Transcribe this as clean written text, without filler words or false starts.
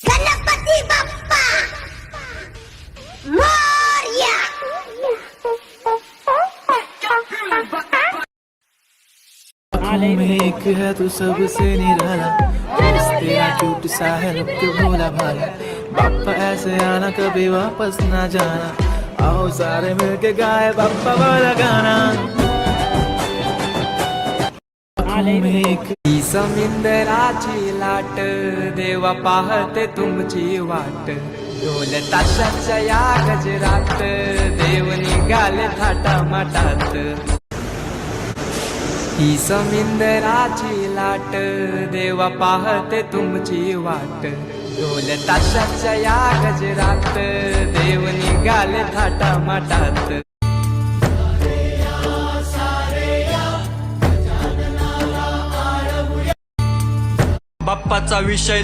गणपती बाप्पा मोरया. आँखों में एक है तू सबसे निराला, बस तेरा क्यूट सा है लुक भोला भाला। बाप्पा ऐसे आना कभी वापस ना जाना, आओ सारे मिलके गाए बाप्पा वाला गाना। आँखों में एक ही समुद्राची लाट, देवा पाहते तुमची वाट। ढोल ताशाच्या या गजरात, देव निघाले थाटामाटात। ही समुद्राची लाट, देवा पाहते तुमची वाट। ढोल ताशाच्या या गजरात, देव निघाले थाटामाटात। बाप्पाचा विषय